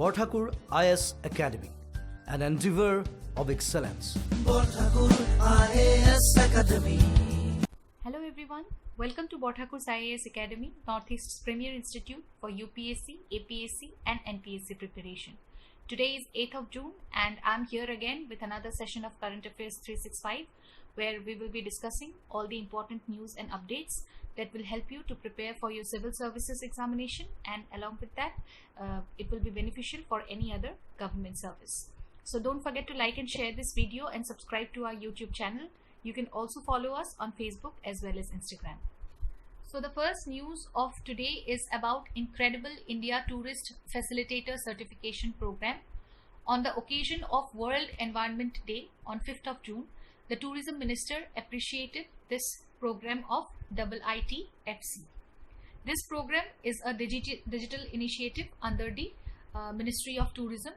Borthakur IAS Academy, an endeavor of excellence. Borthakur IAS Academy. Hello everyone, welcome to Borthakur's IAS Academy, Northeast's premier institute for UPSC, APSC and NPSC preparation. Today is 8th of June and I'm here again with another session of Current Affairs 365 where we will be discussing all the important news and updates that will help you to prepare for your civil services examination, and along with that it will be beneficial for any other government service. So don't forget to like and share this video and subscribe to our YouTube channel. You can also follow us on Facebook as well as Instagram. So the first news of today is about Incredible India Tourist Facilitator Certification Program. On the occasion of World Environment Day on 5th of June, the Tourism Minister appreciated this program of IITFC. This program is a digital initiative under the Ministry of Tourism,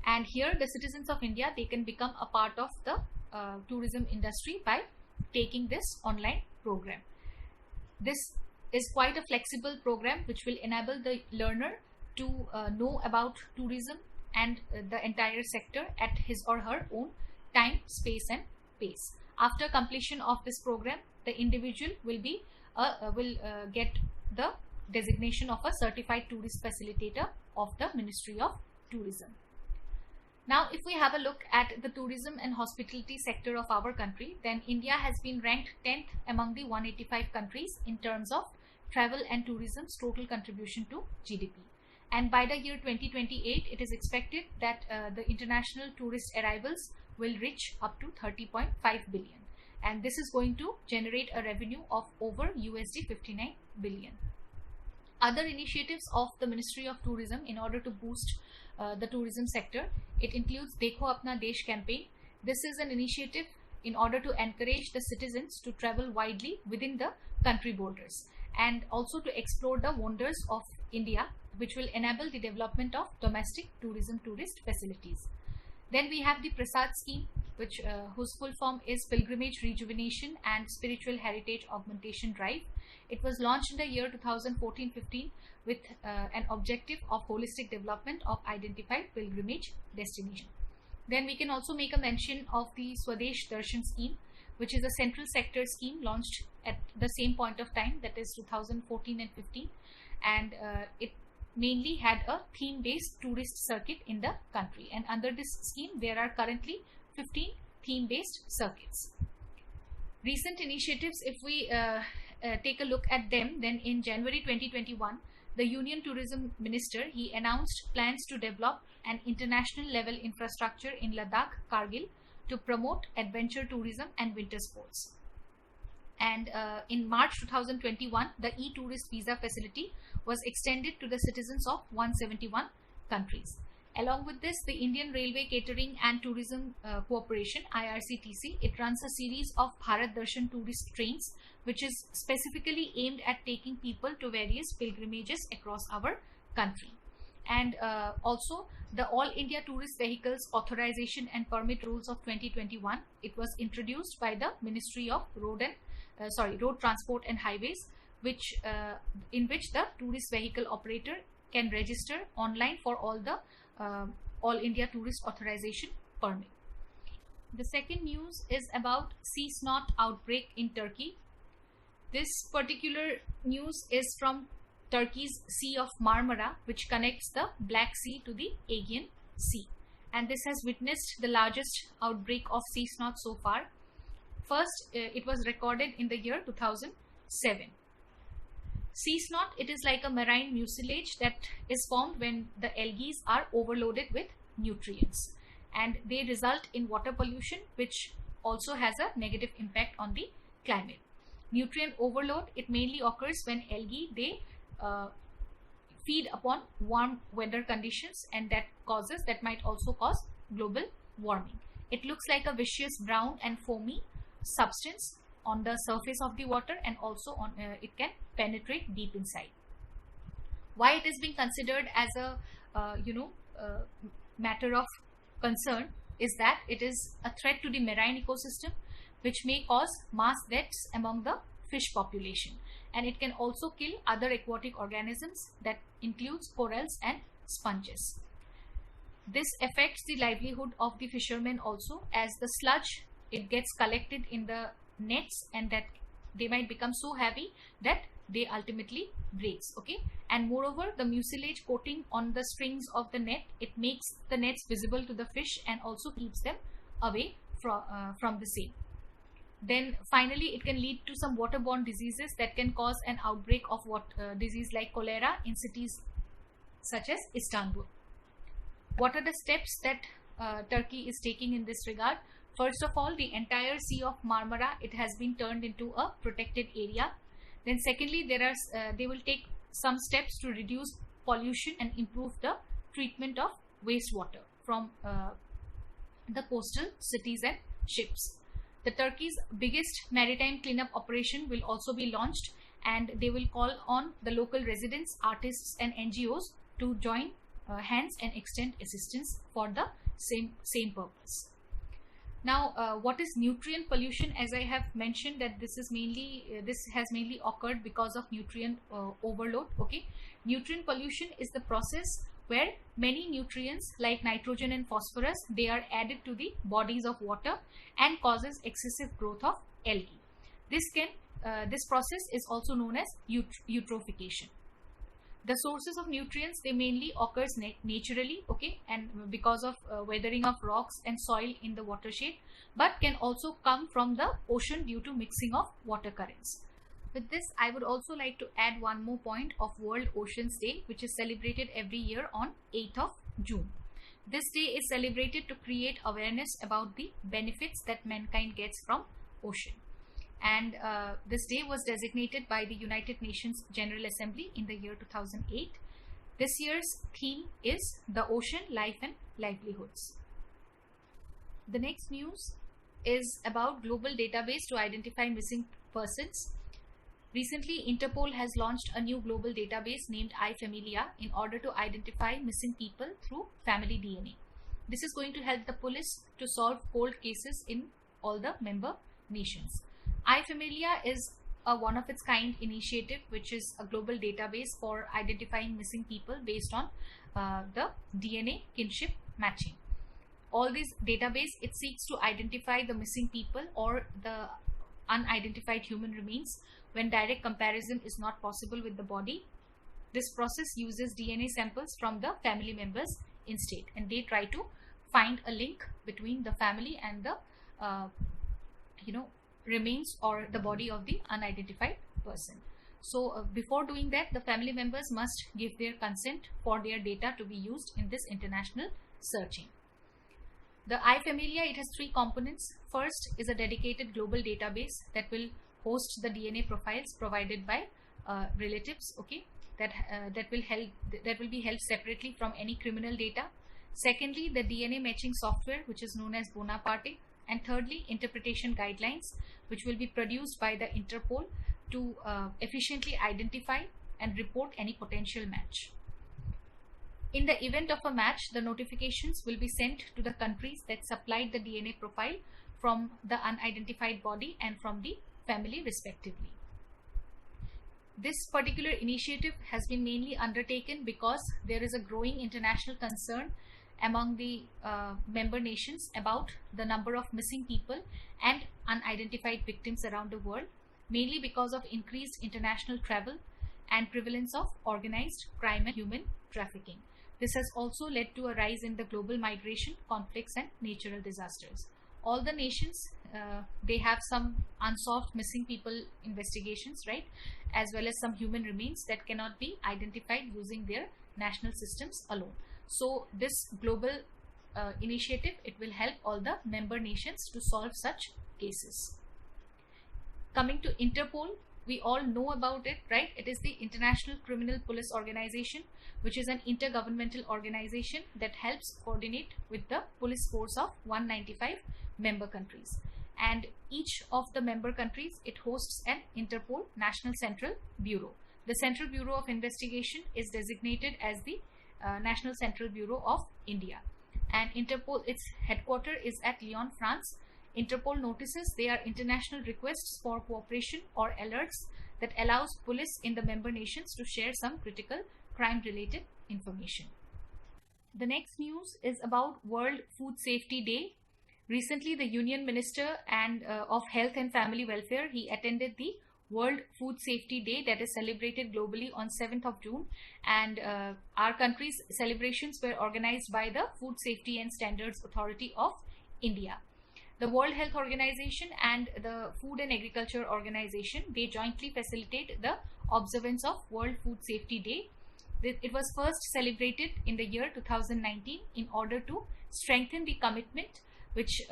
and here the citizens of India, they can become a part of the tourism industry by taking this online program. This is quite a flexible program which will enable the learner to know about tourism and the entire sector at his or her own time, space and pace. After completion of this program, the individual will get the designation of a certified tourist facilitator of the Ministry of Tourism. Now, if we have a look at the tourism and hospitality sector of our country, then India has been ranked 10th among the 185 countries in terms of travel and tourism's total contribution to GDP. And by the year 2028, it is expected that the international tourist arrivals will reach up to 30.5 billion. And this is going to generate a revenue of over USD 59 billion. Other initiatives of the Ministry of Tourism in order to boost the tourism sector, it includes Dekho Apna Desh campaign. This is an initiative in order to encourage the citizens to travel widely within the country borders and also to explore the wonders of India, which will enable the development of domestic tourism tourist facilities. Then we have the Prasad scheme, which whose full form is Pilgrimage Rejuvenation and Spiritual Heritage Augmentation Drive. It was launched in the year 2014-15 with an objective of holistic development of identified pilgrimage destination. Then we can also make a mention of the Swadesh Darshan scheme, which is a central sector scheme launched at the same point of time, that is 2014 and 15, and it mainly had a theme-based tourist circuit in the country, and under this scheme there are currently 15 theme-based circuits. Recent initiatives, if we take a look at them, then in January 2021, the Union Tourism Minister, he announced plans to develop an international level infrastructure in Ladakh, Kargil to promote adventure tourism and winter sports. And in March 2021, the e-tourist visa facility was extended to the citizens of 171 countries. Along with this, the Indian Railway Catering and Tourism Corporation, IRCTC, it runs a series of Bharat Darshan tourist trains, which is specifically aimed at taking people to various pilgrimages across our country. And also the All India Tourist Vehicles Authorization and Permit Rules of 2021, it was introduced by the Ministry of Road Transport and Highways, which in which the tourist vehicle operator can register online for all the All India Tourist Authorization Permit. The second news is about sea snot outbreak in Turkey. This particular news is from Turkey's Sea of Marmara, which connects the Black Sea to the Aegean Sea. And this has witnessed the largest outbreak of sea snot so far. First, it was recorded in the year 2007. Sea snot, it is like a marine mucilage that is formed when the algae are overloaded with nutrients, and they result in water pollution, which also has a negative impact on the climate. Nutrient overload, it mainly occurs when algae, they feed upon warm weather conditions, and that might also cause global warming. It looks like a viscous brown and foamy substance on the surface of the water, and also on it can penetrate deep inside. Why it is being considered as a matter of concern is that it is a threat to the marine ecosystem, which may cause mass deaths among the fish population, and it can also kill other aquatic organisms that includes corals and sponges. This affects the livelihood of the fishermen also, as the sludge, it gets collected in the nets, and that they might become so heavy that they ultimately breaks. Okay, and moreover, the mucilage coating on the strings of the net, it makes the nets visible to the fish and also keeps them away from the same. Then finally, it can lead to some waterborne diseases that can cause an outbreak of disease like cholera in cities such as Istanbul. What are the steps that Turkey is taking in this regard? First of all, the entire Sea of Marmara, it has been turned into a protected area. Then secondly, they will take some steps to reduce pollution and improve the treatment of wastewater from the coastal cities and ships. The Turkey's biggest maritime cleanup operation will also be launched, and they will call on the local residents, artists and NGOs to join hands and extend assistance for the same purpose. Now, what is nutrient pollution? As I have mentioned, that this has mainly occurred because of nutrient overload. Okay, nutrient pollution is the process where many nutrients like nitrogen and phosphorus, they are added to the bodies of water and causes excessive growth of algae. This process is also known as eutrophication. The sources of nutrients, they mainly occurs naturally, okay, and because of weathering of rocks and soil in the watershed, but can also come from the ocean due to mixing of water currents. With this, I would also like to add one more point of World Oceans Day, which is celebrated every year on 8th of June. This day is celebrated to create awareness about the benefits that mankind gets from ocean. And this day was designated by the United Nations General Assembly in the year 2008. This year's theme is the ocean, life and livelihoods. The next news is about global database to identify missing persons. Recently, Interpol has launched a new global database named iFamilia in order to identify missing people through family DNA. This is going to help the police to solve cold cases in all the member nations. iFamilia is a one-of-its-kind initiative, which is a global database for identifying missing people based on the DNA kinship matching. All these database, it seeks to identify the missing people or the unidentified human remains when direct comparison is not possible with the body. This process uses DNA samples from the family members instead, and they try to find a link between the family and the remains or the body of the unidentified person. So before doing that, the family members must give their consent for their data to be used in this international searching. The iFamilia, it has three components. First is a dedicated global database that will host the DNA profiles provided by relatives, okay, that will be held separately from any criminal data. Secondly, the DNA matching software, which is known as Bonaparte. And thirdly, interpretation guidelines, which will be produced by the Interpol to efficiently identify and report any potential match. In the event of a match, the notifications will be sent to the countries that supplied the DNA profile from the unidentified body and from the family respectively. This particular initiative has been mainly undertaken because there is a growing international concern among the member nations about the number of missing people and unidentified victims around the world, mainly because of increased international travel and prevalence of organized crime and human trafficking. This has also led to a rise in the global migration, conflicts and natural disasters. All the nations, they have some unsolved missing people investigations, right, as well as some human remains that cannot be identified using their national systems alone. So this global initiative, it will help all the member nations to solve such cases. Coming to Interpol, we all know about it, right? It is the International Criminal Police Organization, which is an intergovernmental organization that helps coordinate with the police force of 195 member countries. And each of the member countries, it hosts an Interpol National Central Bureau. The Central Bureau of Investigation is designated as the National Central Bureau of India. And Interpol, its headquarters is at Lyon, France. Interpol notices they are international requests for cooperation or alerts that allows police in the member nations to share some critical crime related information. The next news is about World Food Safety Day. Recently, the Union Minister of Health and Family Welfare, he attended the World Food Safety Day that is celebrated globally on 7th of June, and our country's celebrations were organized by the Food Safety and Standards Authority of India. The World Health Organization and the Food and Agriculture Organization, they jointly facilitate the observance of World Food Safety Day. It was first celebrated in the year 2019 in order to strengthen the commitment which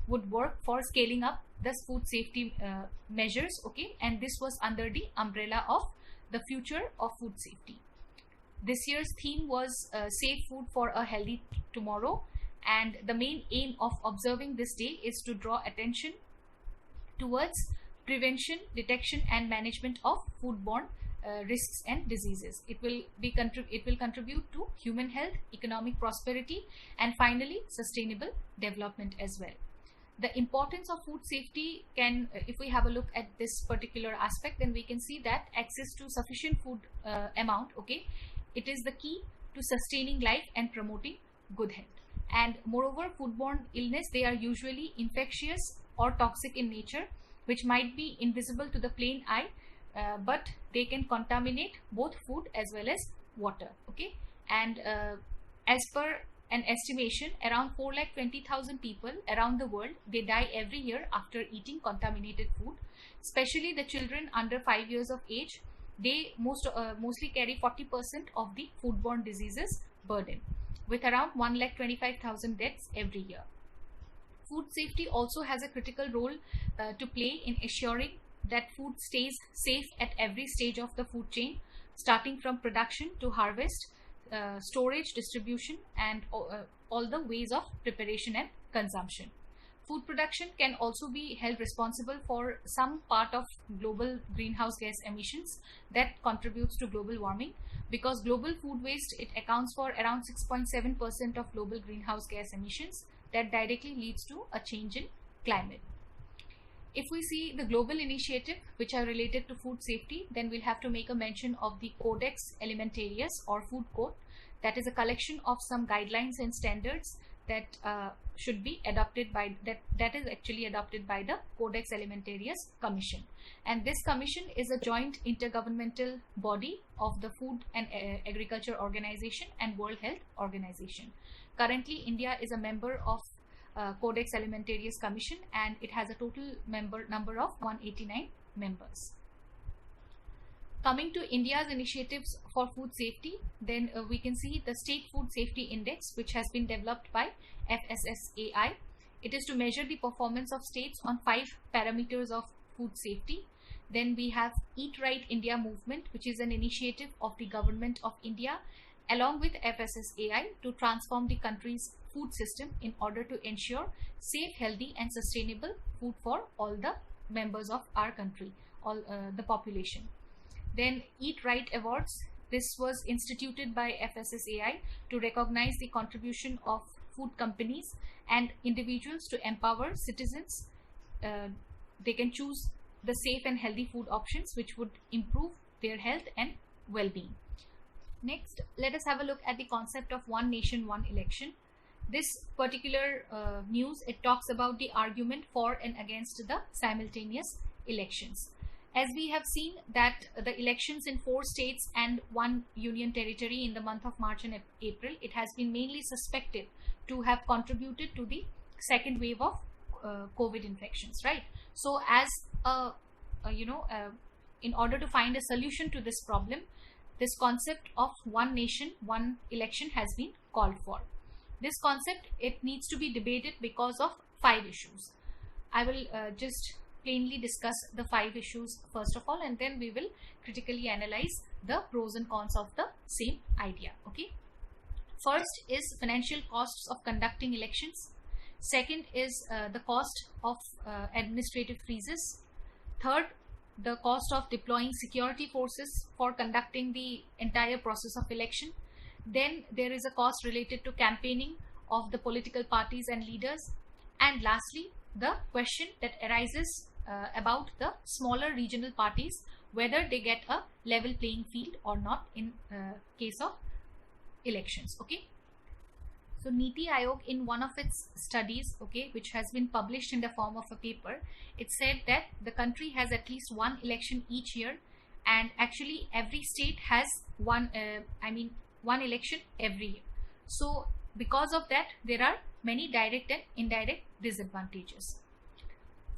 would work for scaling up the food safety measures, okay, and this was under the umbrella of the future of food safety. This year's theme was Safe Food for a Healthy Tomorrow, and the main aim of observing this day is to draw attention towards prevention, detection and management of foodborne risks and diseases. It will contribute to human health, economic prosperity, and finally sustainable development as well. The importance of food safety can, if we have a look at this particular aspect, then we can see that access to sufficient food amount, okay, it is the key to sustaining life and promoting good health. And moreover, foodborne illness, they are usually infectious or toxic in nature, which might be invisible to the plain eye, but they can contaminate both food as well as water, okay. And as per an estimation, around 4,20,000 people around the world, they die every year after eating contaminated food. Especially the children under 5 years of age, they mostly carry 40% of the foodborne diseases burden, with around 1,25,000 deaths every year. Food safety also has a critical role to play in assuring that food stays safe at every stage of the food chain, starting from production to harvest, storage, distribution, and all the ways of preparation and consumption. Food production can also be held responsible for some part of global greenhouse gas emissions that contributes to global warming, because global food waste, it accounts for around 6.7% of global greenhouse gas emissions that directly leads to a change in climate. If we see the global initiative which are related to food safety, then we'll have to make a mention of the Codex Alimentarius or Food Code. That is a collection of some guidelines and standards that should be adopted by that is actually adopted by the Codex Alimentarius Commission. And this commission is a joint intergovernmental body of the Food and Agriculture Organization and World Health Organization. Currently, India is a member of Codex Alimentarius Commission, and it has a total number of 189 members. Coming to India's initiatives for food safety, then we can see the State Food Safety Index, which has been developed by FSSAI. It is to measure the performance of states on 5 parameters of food safety. Then we have Eat Right India movement, which is an initiative of the Government of India along with FSSAI to transform the country's food system in order to ensure safe, healthy and sustainable food for all the members of our country, all the population. Then Eat Right Awards. This was instituted by FSSAI to recognize the contribution of food companies and individuals to empower citizens. They can choose the safe and healthy food options which would improve their health and well-being. Next, let us have a look at the concept of one nation, one election. This particular news, it talks about the argument for and against the simultaneous elections. As we have seen that the elections in 4 states and 1 union territory in the month of March and April, it has been mainly suspected to have contributed to the second wave of COVID infections, right? So as in order to find a solution to this problem, this concept of one nation, one election has been called for. This concept, it needs to be debated because of 5 issues. I will just plainly discuss the 5 issues first of all, and then we will critically analyze the pros and cons of the same idea. Okay. First is financial costs of conducting elections. Second is the cost of administrative freezes. Third, the cost of deploying security forces for conducting the entire process of election. Then there is a cost related to campaigning of the political parties and leaders. And lastly, the question that arises about the smaller regional parties, whether they get a level playing field or not in case of elections. Okay. So Niti Aayog, in one of its studies, okay, which has been published in the form of a paper, it said that the country has at least one election each year, and actually every state has one election every year. So because of that, there are many direct and indirect disadvantages.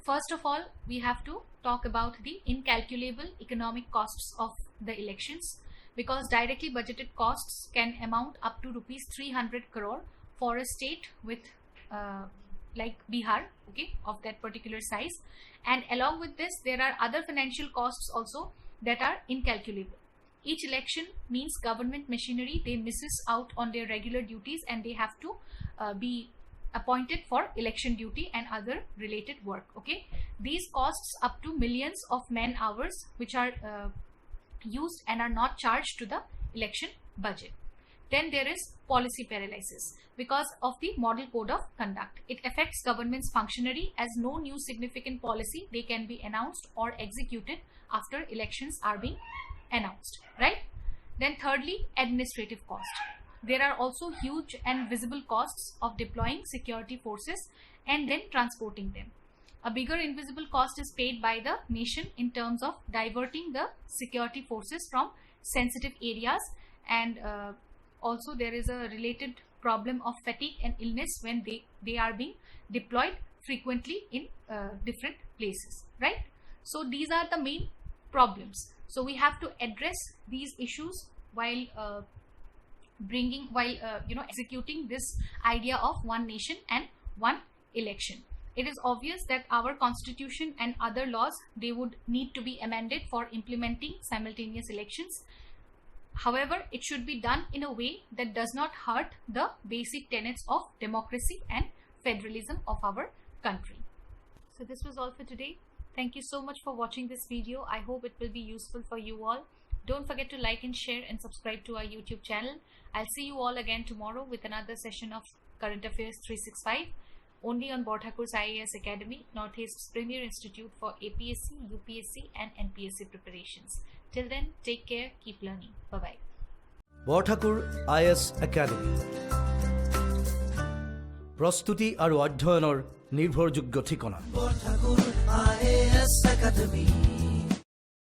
First of all, we have to talk about the incalculable economic costs of the elections, because directly budgeted costs can amount up to rupees 300 crore for a state with like Bihar, okay, of that particular size. And along with this, there are other financial costs also that are incalculable. Each election means government machinery, they misses out on their regular duties, and they have to be appointed for election duty and other related work. Okay, these costs up to millions of man hours, which are used and are not charged to the election budget. Then there is policy paralysis because of the model code of conduct. It affects government's functionary, as no new significant policy they can be announced or executed after elections are being announced, right? Then thirdly, administrative cost. There are also huge and visible costs of deploying security forces and then transporting them. A bigger invisible cost is paid by the nation in terms of diverting the security forces from sensitive areas, and also there is a related problem of fatigue and illness when they are being deployed frequently in different places, right? So these are the main problems. So we have to address these issues while executing this idea of one nation and one election. It is obvious that our constitution and other laws, they would need to be amended for implementing simultaneous elections. However, it should be done in a way that does not hurt the basic tenets of democracy and federalism of our country. So this was all for today. Thank you so much for watching this video. I hope it will be useful for you all. Don't forget to like and share and subscribe to our YouTube channel. I'll see you all again tomorrow with another session of Current Affairs 365, only on Borthakur's IAS Academy, Northeast's premier institute for APSC, UPSC and NPSC preparations. Till then, take care, keep learning. Bye-bye. Borthakur IAS Academy প্ৰস্তুতি আৰু অধ্যয়নৰ নিৰ্ভৰযোগ্য ঠিকনা Borthakur IAS Academy